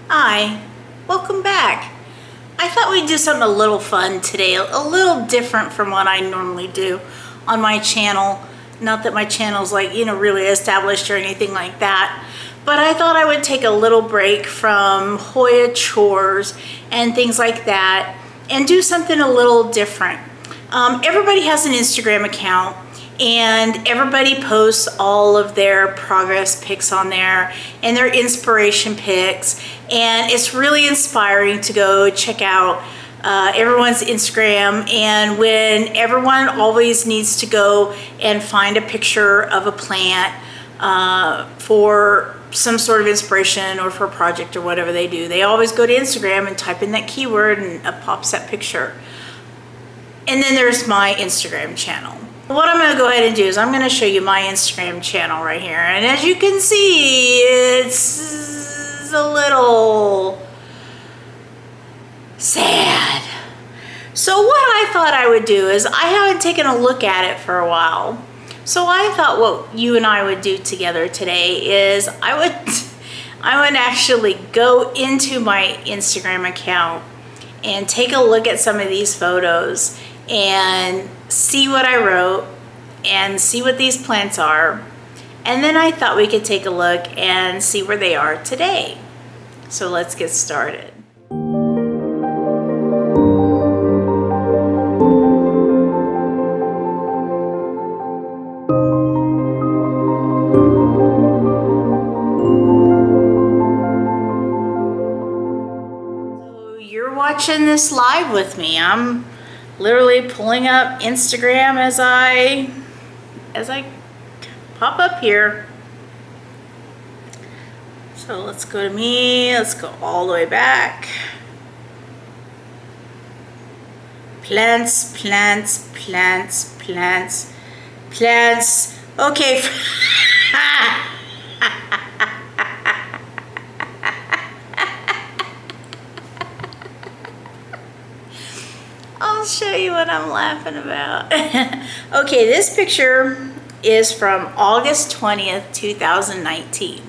Hi, welcome back. I thought we'd do something a little fun today, a little different from what I normally do on my channel. Not that my channel's like, really established or anything like that, but I thought I would take a little break from Hoya chores and things like that and do something a little different. Everybody has an Instagram account and everybody posts all of their progress pics on there and their inspiration pics, and it's really inspiring to go check out everyone's Instagram. And when everyone always needs to go and find a picture of a plant for some sort of inspiration or for a project or whatever they do, they always go to Instagram and type in that keyword and up pops that picture. And then there's my Instagram channel. What I'm going to go ahead and do is I'm going to show you my Instagram channel right here. And as you can see, it's a little sad. So what I thought I would do is, I haven't taken a look at it for a while. So I thought what you and I would do together today is I would actually go into my Instagram account and take a look at some of these photos and see what I wrote and see what these plants are. And then I thought we could take a look and see where they are today. So let's get started. So you're watching this live with me. I'm literally pulling up Instagram as I pop up here. So let's go to me, let's go all the way back. Plants, plants, plants, plants, plants. Okay. I'll show you what I'm laughing about. Okay, this picture is from August 20th, 2019.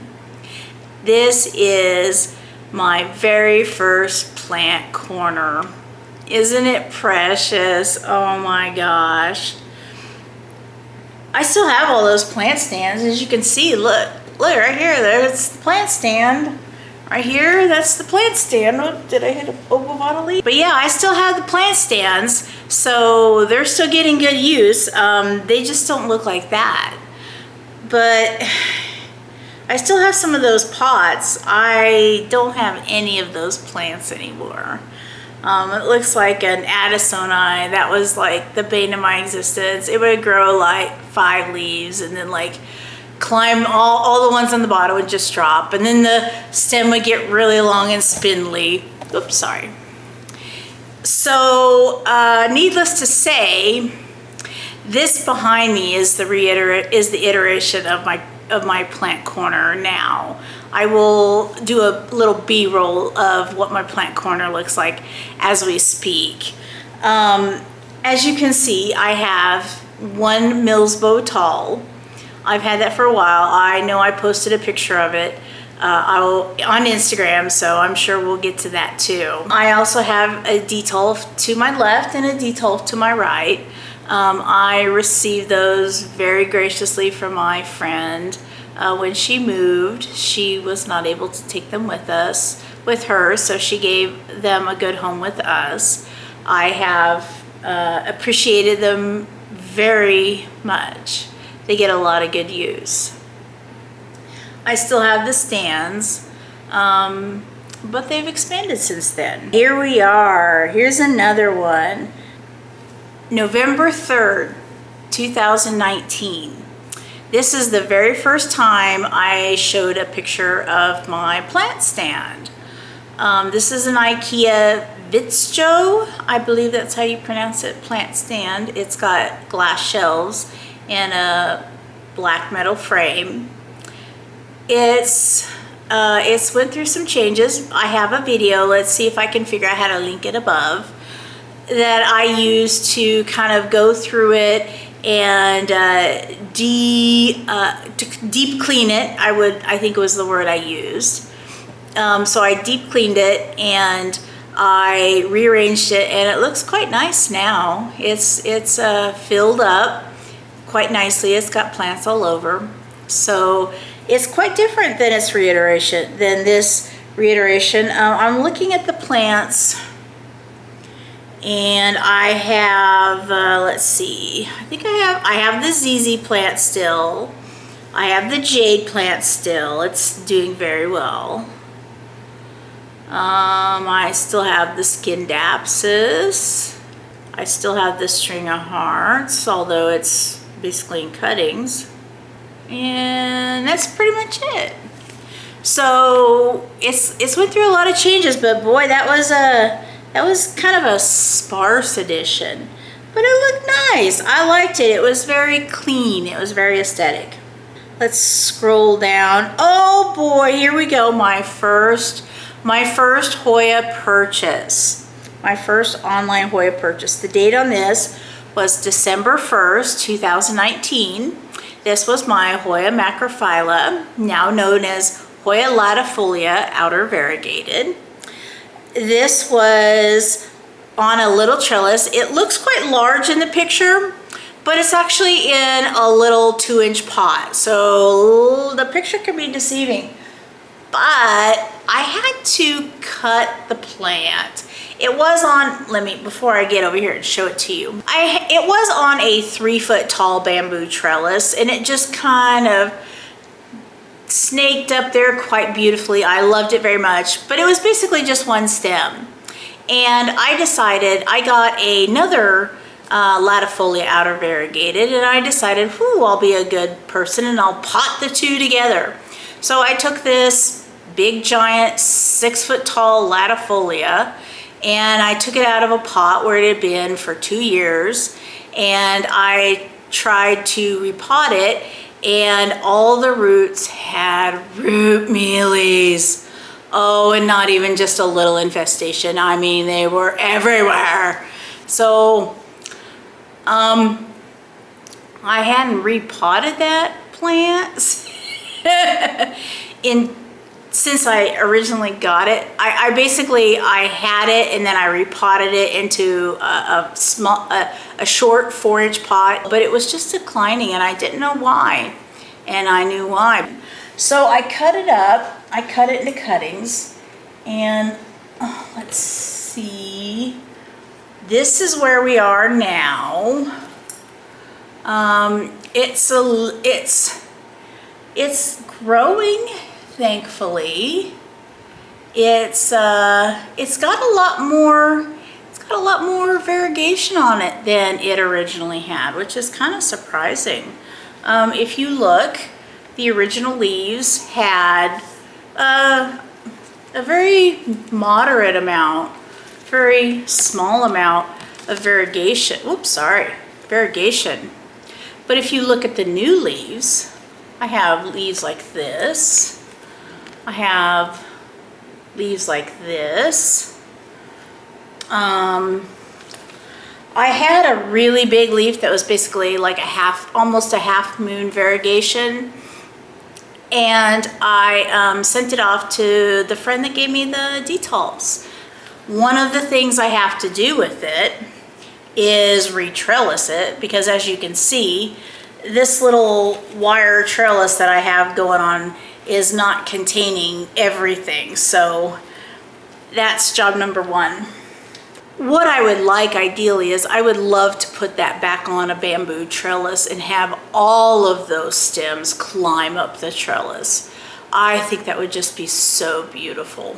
This is my very first plant corner. Isn't it precious? Oh my gosh. I still have all those plant stands. As you can see, look right here, there's the plant stand. Right here, that's the plant stand. Oh, did I hit a bottle leaf? But yeah, I still have the plant stands, so they're still getting good use. They just don't look like that. But I still have some of those pots. I don't have any of those plants anymore. It looks like an Addisoni. That was like the bane of my existence. It would grow like 5 leaves and then like climb all the ones on the bottom would just drop, and then the stem would get really long and spindly. Oops, sorry. So needless to say, this behind me is the iteration of my plant corner now. I will do a little B-roll of what my plant corner looks like as we speak. As you can see, I have one Millsbow tall. I've had that for a while. I know I posted a picture of it on Instagram, so I'm sure we'll get to that too. I also have a D12 to my left and a D12 to my right. I received those very graciously from my friend. When she moved, she was not able to take them with her, so she gave them a good home with us. I have appreciated them very much. They get a lot of good use. I still have the stands, but they've expanded since then. Here we are. Here's another one. November 3rd, 2019. This is the very first time I showed a picture of my plant stand. This is an IKEA Vitjo, I believe that's how you pronounce it, plant stand. It's got glass shelves and a black metal frame. It's went through some changes. I have a video, let's see if I can figure out how to link it above, that I use to kind of go through it and deep clean it. I think was the word I used. So I deep cleaned it and I rearranged it, and it looks quite nice now. It's filled up quite nicely. It's got plants all over. So it's quite different than this reiteration. I'm looking at the plants, and I have, let's see, I have the ZZ plant still. I have the jade plant still. It's doing very well. I still have the Skindapsus. I still have the string of hearts, although it's basically in cuttings. And that's pretty much it. So it's went through a lot of changes, but boy, that was kind of a sparse edition. But it looked nice. I liked it. It was very clean. It was very aesthetic. Let's scroll down. Oh boy, here we go. My first Hoya purchase. My first online Hoya purchase. The date on this was December 1st, 2019. This was my Hoya macrophylla, now known as Hoya latifolia outer variegated. This was on a little trellis. It looks quite large in the picture, but it's actually in a little 2-inch pot. So the picture can be deceiving. But I had to cut the plant. It was on, before I get over here and show it to you. It was on a 3-foot tall bamboo trellis, and it just kind of snaked up there quite beautifully. I loved it very much, but it was basically just one stem. And I decided, I got another latifolia outer variegated, and I decided, I'll be a good person and I'll pot the two together. So I took this big giant 6-foot tall latifolia, and I took it out of a pot where it had been for 2 years, and I tried to repot it, and all the roots had root mealies. Oh, and not even just a little infestation. I mean, they were everywhere. So I hadn't repotted that plant since I originally got it. I basically had it, and then I repotted it into a short 4-inch pot, but it was just declining, and I didn't know why, and I knew why. So I cut it up. I cut it into cuttings, and let's see. This is where we are now. It's growing. Thankfully, it's got a lot more variegation on it than it originally had, which is kind of surprising. If you look, the original leaves had a very moderate amount, very small amount of variegation. Variegation. But if you look at the new leaves, I have leaves like this. I have leaves like this. I had a really big leaf that was basically like almost a half moon variegation. And I sent it off to the friend that gave me the detolfs. One of the things I have to do with it is retrellis it, because as you can see, this little wire trellis that I have going on is not containing everything. So that's job number one. What I would like ideally is I would love to put that back on a bamboo trellis and have all of those stems climb up the trellis. I think that would just be so beautiful.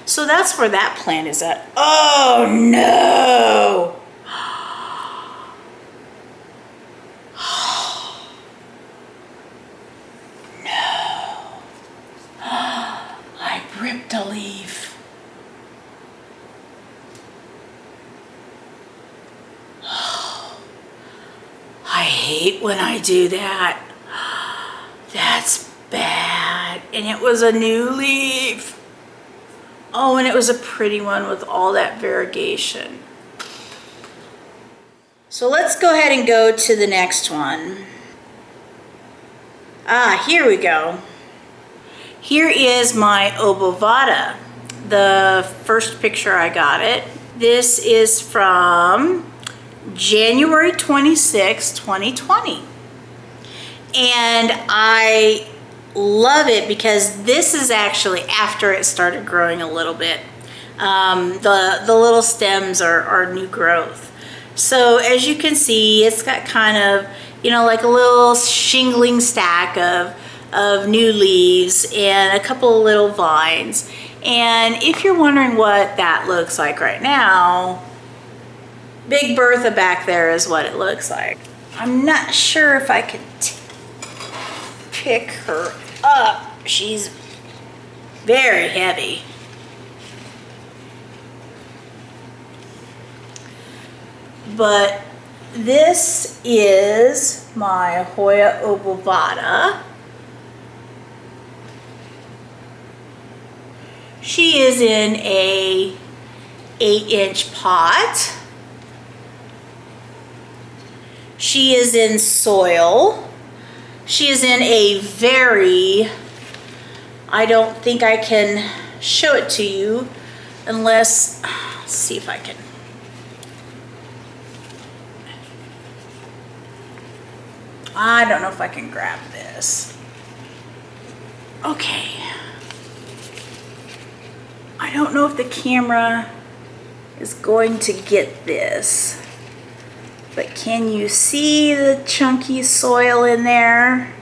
So that's where that plant is at. Oh no! I ripped a leaf. I hate when I do that. That's bad. And it was a new leaf. Oh, and it was a pretty one with all that variegation. So let's go ahead and go to the next one. Ah, here we go. Here is my obovata. The first picture I got it. This is from January 26, 2020. And I love it because this is actually after it started growing a little bit. The little stems are new growth. So as you can see, it's got kind of, you know, like a little shingling stack of new leaves and a couple of little vines. And if you're wondering what that looks like right now, Big Bertha back there is what it looks like. I'm not sure if I can pick her up. She's very heavy. But this is my Hoya obovata. She is in a 8-inch pot. She is in soil. She is in a very, I don't think I can show it to you unless, let's see if I can. I don't know if I can grab this. Okay. I don't know if the camera is going to get this, but can you see the chunky soil in there?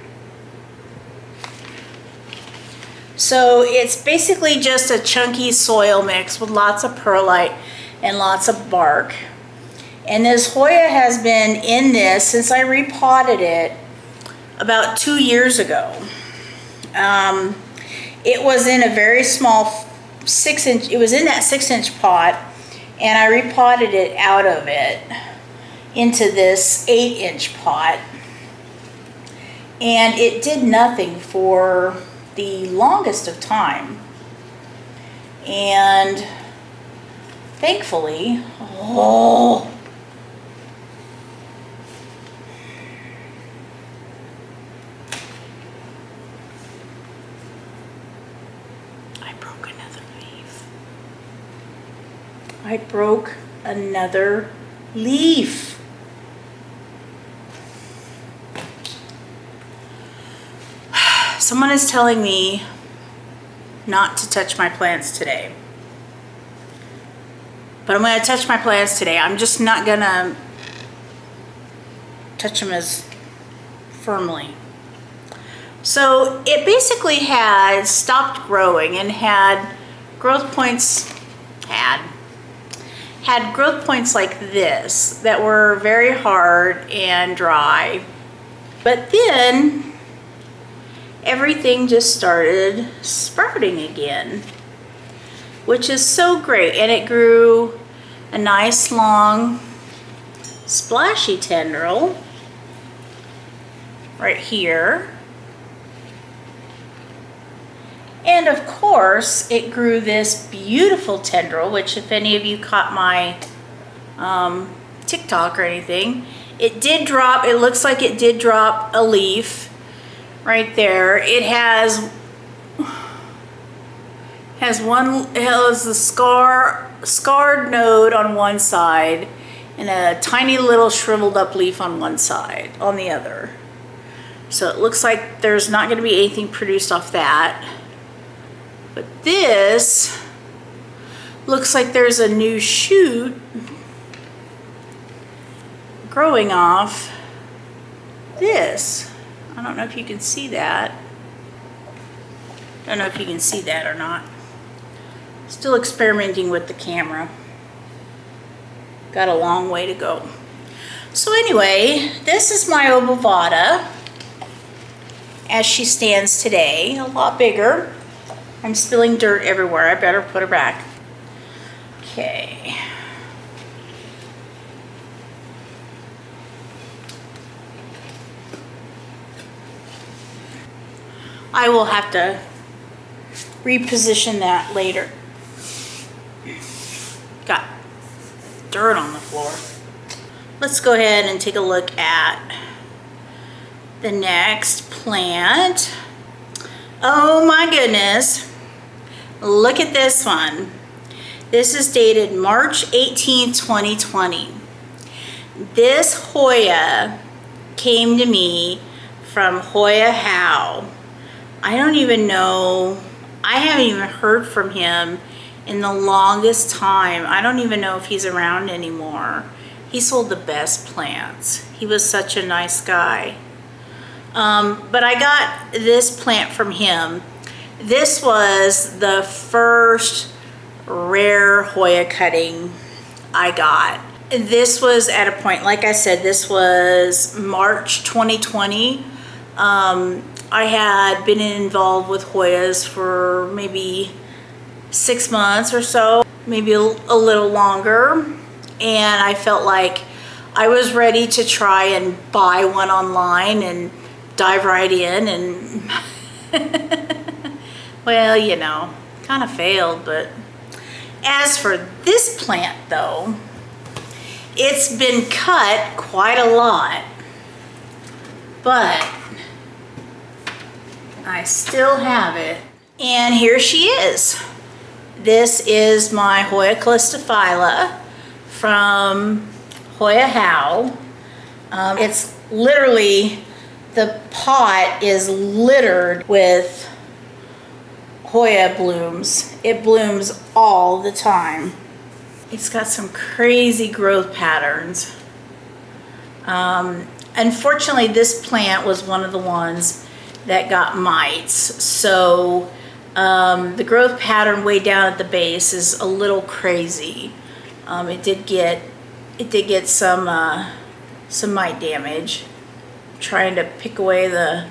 So it's basically just a chunky soil mix with lots of perlite and lots of bark. And this Hoya has been in this since I repotted it about 2 years ago. It was in a very small 6-inch, it was in that 6-inch pot, and I repotted it out of it into this 8-inch pot. And it did nothing for the longest of time. And thankfully, I broke another leaf. Someone is telling me not to touch my plants today. But I'm going to touch my plants today. I'm just not going to touch them as firmly. So it basically had stopped growing and had growth points, had growth points like this that were very hard and dry. But then everything just started sprouting again, which is so great. And it grew a nice long splashy tendril right here. And of course, it grew this beautiful tendril, which if any of you caught my TikTok or anything, it did drop, it looks like it did drop a leaf right there. It has the scarred node on one side and a tiny little shriveled up leaf on one side, on the other. So it looks like there's not going to be anything produced off that. But this looks like there's a new shoot growing off this. I don't know if you can see that. Don't know if you can see that or not. Still experimenting with the camera. Got a long way to go. So anyway, this is my obovata as she stands today, a lot bigger. I'm spilling dirt everywhere. I better put her back. Okay. I will have to reposition that later. Got dirt on the floor. Let's go ahead and take a look at the next plant. Oh my goodness. Look at this one. This is dated March 18th, 2020. This Hoya came to me from Hoya How. I don't even know. I haven't even heard from him in the longest time. I don't even know if he's around anymore. He sold the best plants. He was such a nice guy. But I got this plant from him. This was the first rare Hoya cutting I got. This was at a point, like I said, this was March 2020. I had been involved with Hoyas for maybe 6 months or so, maybe a little longer. And I felt like I was ready to try and buy one online and dive right in and well, you know, kind of failed. But as for this plant though, it's been cut quite a lot, but I still have it. And here she is. This is my Hoya calistophylla from Hoya How. It's literally, the pot is littered with Hoya blooms. It blooms all the time. It's got some crazy growth patterns. Unfortunately, this plant was one of the ones that got mites. So the growth pattern way down at the base is a little crazy. It did get some mite damage. Trying to pick away the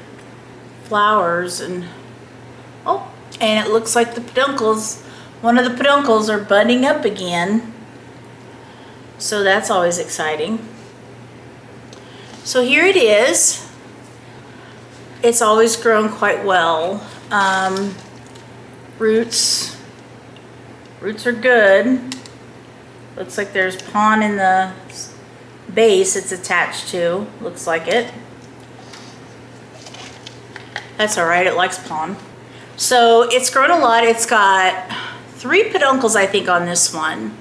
flowers, and oh, and it looks like the peduncles, one of the peduncles are budding up again. So that's always exciting. So here it is. It's always grown quite well. Roots are good. Looks like there's pon in the base it's attached to. Looks like it. That's all right, it likes pon. So it's grown a lot. It's got 3 peduncles, I think, on this one.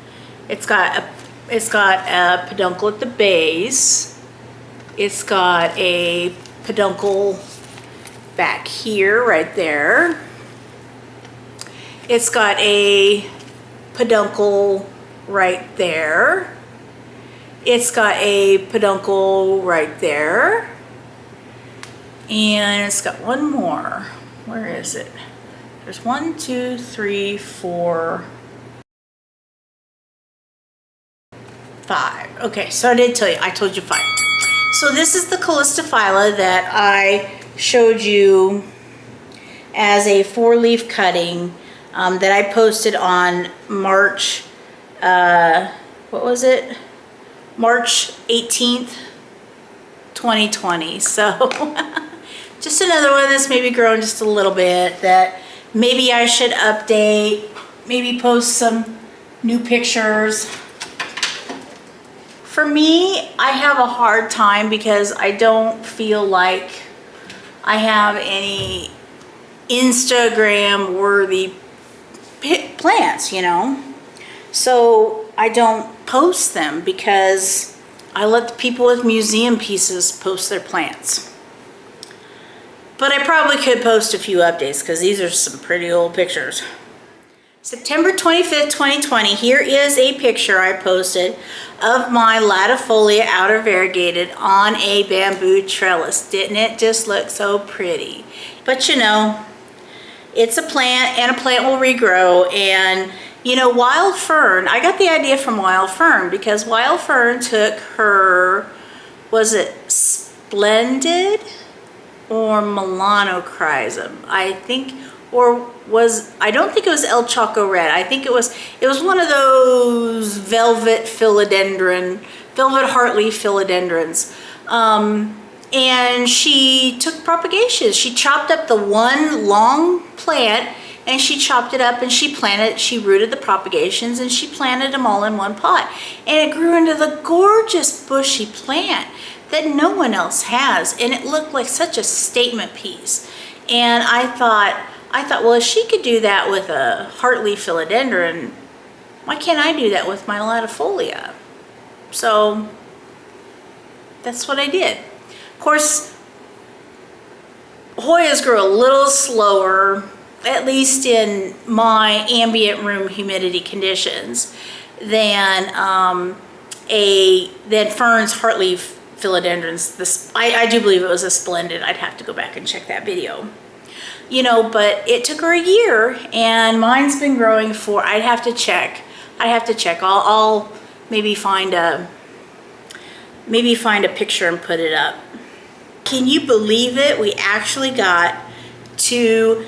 It's got a peduncle at the base. It's got a peduncle back here, right there. It's got a peduncle right there. It's got a peduncle right there. And it's got one more. Where is it? There's 1, 2, 3, 4, 5. Okay, so I told you 5. So this is the calistophylla that I showed you as a 4-leaf cutting that I posted on March, what was it? March 18th, 2020. So just another one that's maybe grown just a little bit that maybe I should update, maybe post some new pictures. For me, I have a hard time because I don't feel like I have any Instagram worthy plants, you know. So I don't post them because I let the people with museum pieces post their plants. But I probably could post a few updates because these are some pretty old pictures. September 25th, 2020, here is a picture I posted of my latifolia outer variegated on a bamboo trellis. Didn't it just look so pretty? But you know, it's a plant and a plant will regrow. And you know, Wild Fern, I got the idea from Wild Fern because Wild Fern took her, was it Splendid or Melanochrysum? I think, or was, I don't think it was El Choco Red. I think it was one of those velvet heartleaf philodendrons. And she took propagation. She chopped up the one long plant and she chopped it up and she rooted the propagations and she planted them all in one pot. And it grew into the gorgeous bushy plant that no one else has. And it looked like such a statement piece. And I thought, well, if she could do that with a heartleaf philodendron, why can't I do that with my latifolia? So that's what I did. Of course, Hoyas grow a little slower, at least in my ambient room humidity conditions, than Fern's heartleaf philodendrons. I do believe it was a splendid. I'd have to go back and check that video. You know, but it took her a year, and mine's been growing for, I'd have to check. I'll maybe find a picture and put it up. Can you believe it? We actually got to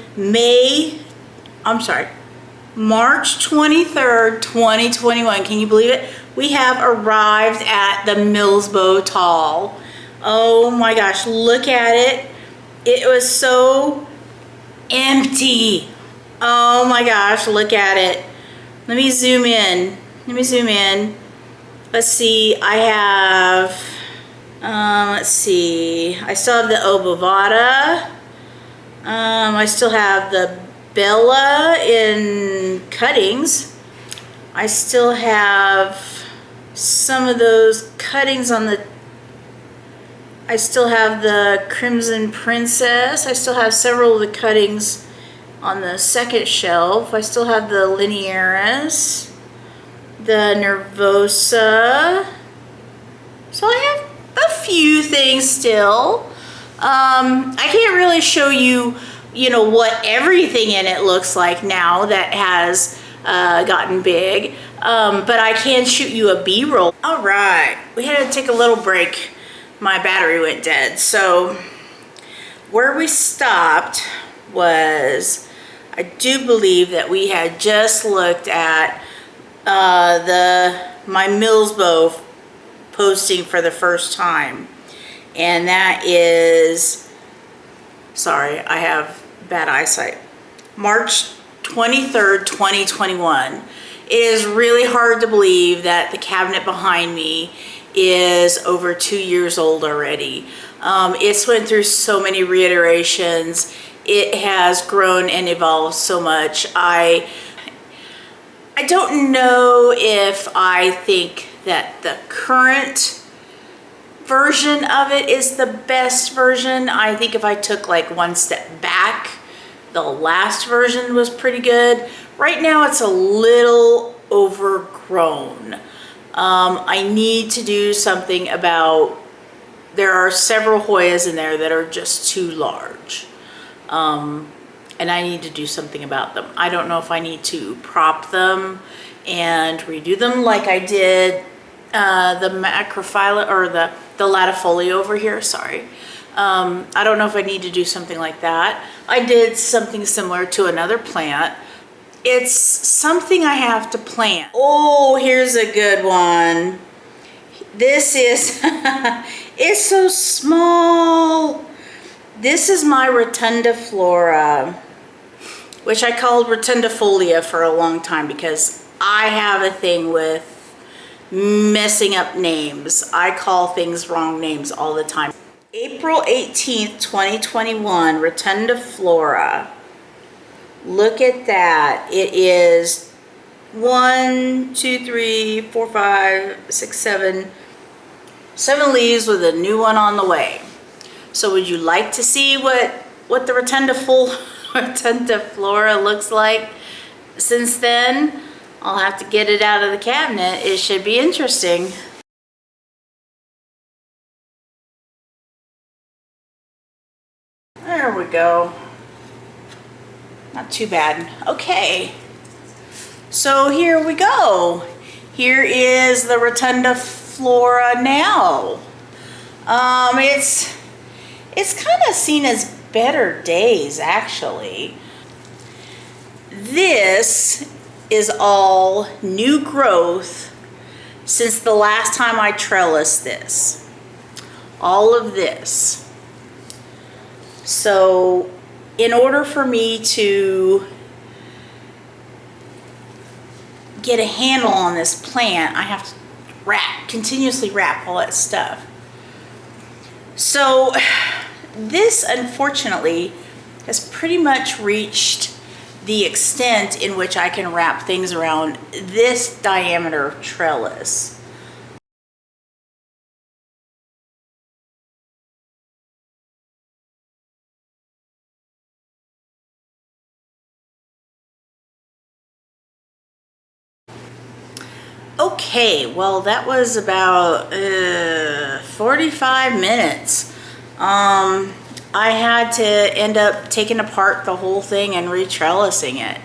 March 23rd, 2021. Can you believe it? We have arrived at the Millsbow Tall. Oh my gosh, look at it. It was so empty. Oh my gosh, look at it. Let me zoom in. Let's see, I have, I still have the obovata. I still have the Bella in cuttings. I still have some of those cuttings on the, I still have the Crimson Princess. I still have several of the cuttings on the second shelf. I still have the Linearis, the Nervosa. So I have a few things still. I can't really show you, what everything in it looks like now that has gotten big, but I can shoot you a B-roll. All right, we had to take a little break. My battery went dead. So where we stopped was, I do believe that we had just looked at my Millsbow posting for the first time, and that is, sorry, I have bad eyesight, March 23rd, 2021. It is really hard to believe that the cabinet behind me is over 2 years old already. It's went through so many reiterations. It has grown and evolved so much. I don't know if I think that the current version of it is the best version. I think if I took like one step back, the last version was pretty good. Right now it's a little overgrown. I need to do something about, there are several Hoyas in there that are just too large. And I need to do something about them. I don't know if I need to prop them and redo them like I did the macrophylla or the latifolia over here, sorry. I don't know if I need to do something like that. I did something similar to another plant. It's something I have to plant. Oh, here's a good one. This is, it's so small. This is my rotundiflora, which I called rotundifolia for a long time because I have a thing with messing up names. I call things wrong names all the time. April 18th, 2021, rotundiflora. Look at that. It is 1, 2, 3, 4, 5, 6, 7 leaves with a new one on the way. So would you like to see what the rotundiflora looks like since then? I'll have to get it out of the cabinet. It should be interesting. There we go. Not too bad. Okay. So here we go. Here is the rotundiflora now. It's kind of seen as better days, actually. This is all new growth since the last time I trellised this. All of this. So in order for me to get a handle on this plant, I have to continuously wrap all that stuff. So this, unfortunately, has pretty much reached the extent in which I can wrap things around this diameter trellis. Okay, well that was about 45 minutes. I had to end up taking apart the whole thing and retrellising it.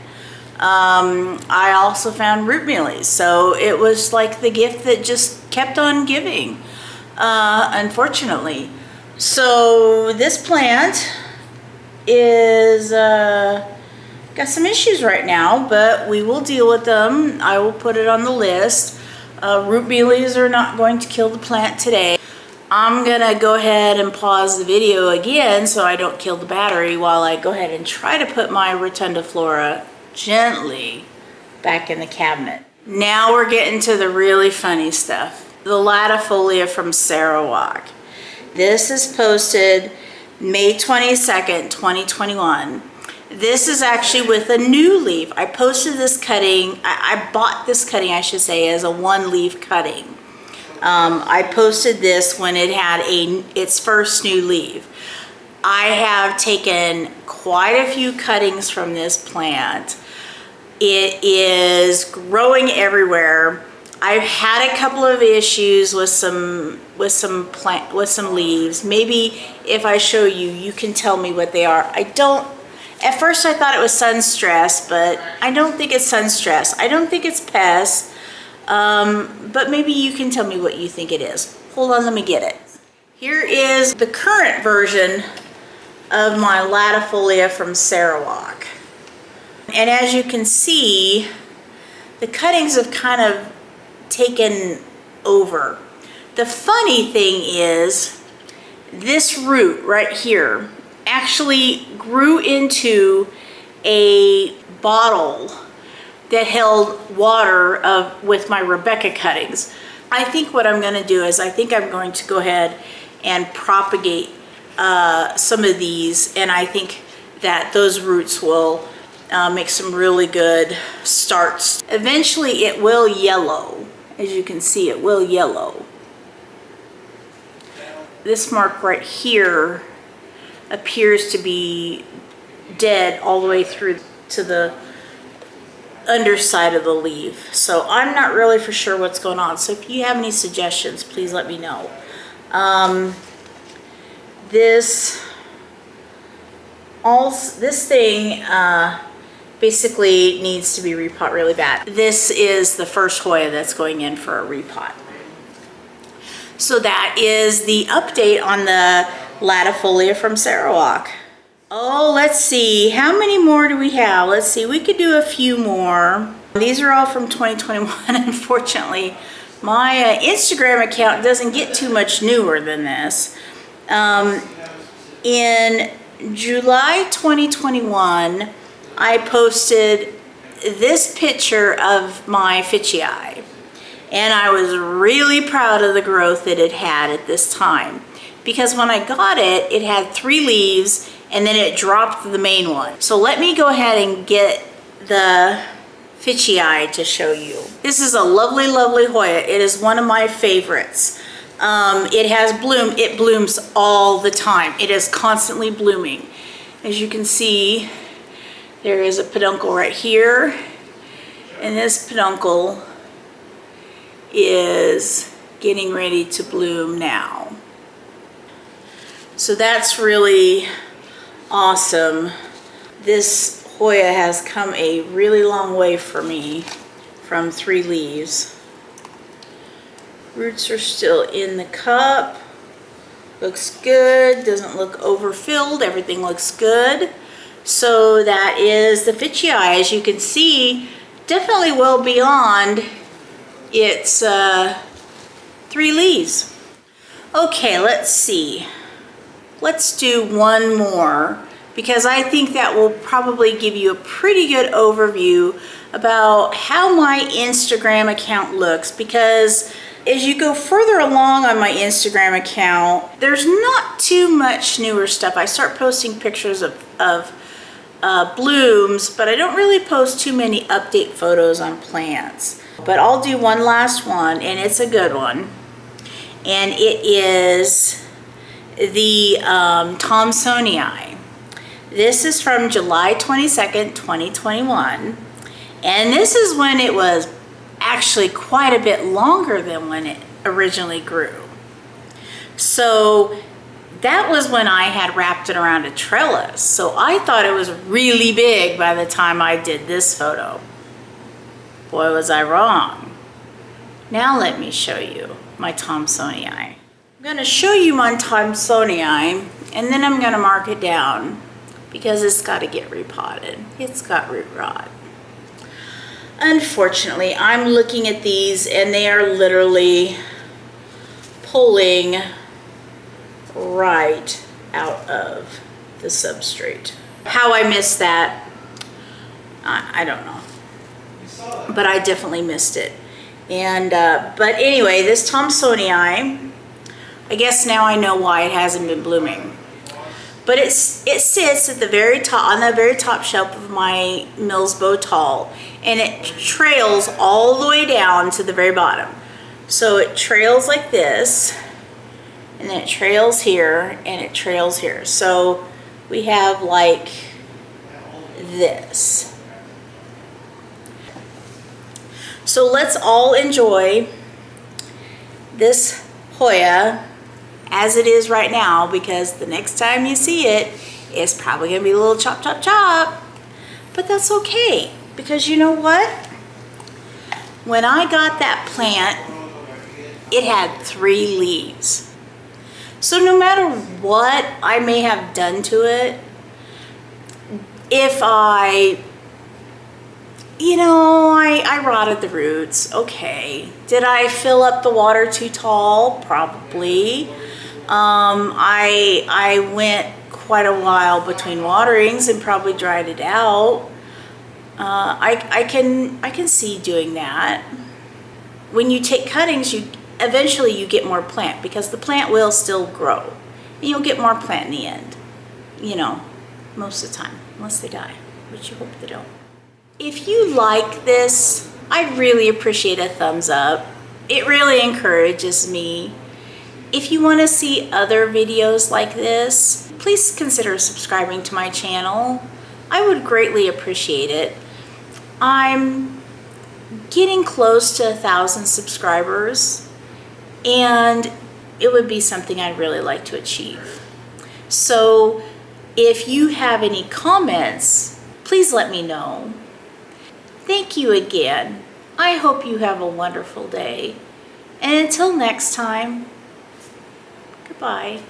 I also found root mealies, so it was like the gift that just kept on giving, unfortunately. So this plant is got some issues right now, but we will deal with them. I will put it on the list. Root mealies are not going to kill the plant today. I'm gonna go ahead and pause the video again so I don't kill the battery while I go ahead and try to put my rotundiflora gently back in the cabinet. Now we're getting to the really funny stuff. The latifolia from Sarawak. This is posted May 22nd, 2021. This is actually with a new leaf. I posted this cutting, I bought this cutting, I should say, as a one leaf cutting. I posted this when it had its first new leaf. I have taken quite a few cuttings from this plant. It is growing everywhere. I've had a couple of issues with some leaves. Maybe if I show you, you can tell me what they are. At first I thought it was sun stress, but I don't think it's sun stress. I don't think it's pests. But maybe you can tell me what you think it is. Hold on, let me get it. Here is the current version of my latifolia from Sarawak. And as you can see, the cuttings have kind of taken over. The funny thing is, this root right here actually grew into a bottle that held water with my Rebecca cuttings. I think what I'm gonna do is I'm going to go ahead and propagate some of these, and I think that those roots will make some really good starts. Eventually it will yellow. As you can see, it will yellow. This mark right here appears to be dead all the way through to the underside of the leaf. So I'm not really for sure what's going on. So if you have any suggestions, please let me know. This thing basically needs to be repot really bad. This is the first Hoya that's going in for a repot. So that is the update on the latifolia from Sarawak. Oh, let's see, how many more do we have? Let's see, we could do a few more. These are all from 2021. Unfortunately, my Instagram account doesn't get too much newer than this. In July 2021, I posted this picture of my Fitchii, and I was really proud of the growth that it had at this time, because when I got it, it had 3 leaves and then it dropped the main one. So let me go ahead and get the Fitchii to show you. This is a lovely, lovely Hoya. It is one of my favorites. It has bloom. It blooms all the time. It is constantly blooming. As you can see, there is a peduncle right here, and this peduncle is getting ready to bloom now. So that's really awesome. This Hoya has come a really long way for me from 3 leaves. Roots are still in the cup. Looks good, doesn't look overfilled, everything looks good. So that is the Fitchii. As you can see, definitely well beyond its 3 leaves. Okay, let's see. Let's do one more, because I think that will probably give you a pretty good overview about how my Instagram account looks, because As you go further along on my Instagram account, there's not too much newer stuff. I start posting pictures of blooms, but I don't really post too many update photos on plants. But I'll do one last one, and it's a good one. And it is the Thomsonii. This is from July 22nd, 2021. And this is when it was actually quite a bit longer than when it originally grew. So that was when I had wrapped it around a trellis. So I thought it was really big by the time I did this photo. Boy, was I wrong. Now let me show you my Thomsonii. I'm gonna show you my Thomsonii, and then I'm gonna mark it down because it's gotta get repotted. It's got root rot. Unfortunately, I'm looking at these and they are literally pulling right out of the substrate. How I missed that, I don't know, but I definitely missed it. And but anyway, this Thomsonii, I guess now I know why it hasn't been blooming. But it sits at the very top, on the very top shelf of my Mills Bow Tall, and it trails all the way down to the very bottom. So it trails like this, and then it trails here, and it trails here. So we have like this. So let's all enjoy this Hoya as it is right now, because the next time you see it, it's probably gonna be a little chop, chop, chop. But that's okay, because you know what? When I got that plant, it had 3 leaves. So no matter what I may have done to it, if I rotted the roots, okay. Did I fill up the water too tall? Probably. I went quite a while between waterings and probably dried it out. I can see doing that. When you take cuttings, eventually you get more plant, because the plant will still grow. And you'll get more plant in the end, most of the time, unless they die, which you hope they don't. If you like this, I'd really appreciate a thumbs up. It really encourages me. If you want to see other videos like this, please consider subscribing to my channel. I would greatly appreciate it. I'm getting close to 1,000 subscribers, and it would be something I'd really like to achieve. So if you have any comments, please let me know. Thank you again. I hope you have a wonderful day. And until next time, goodbye.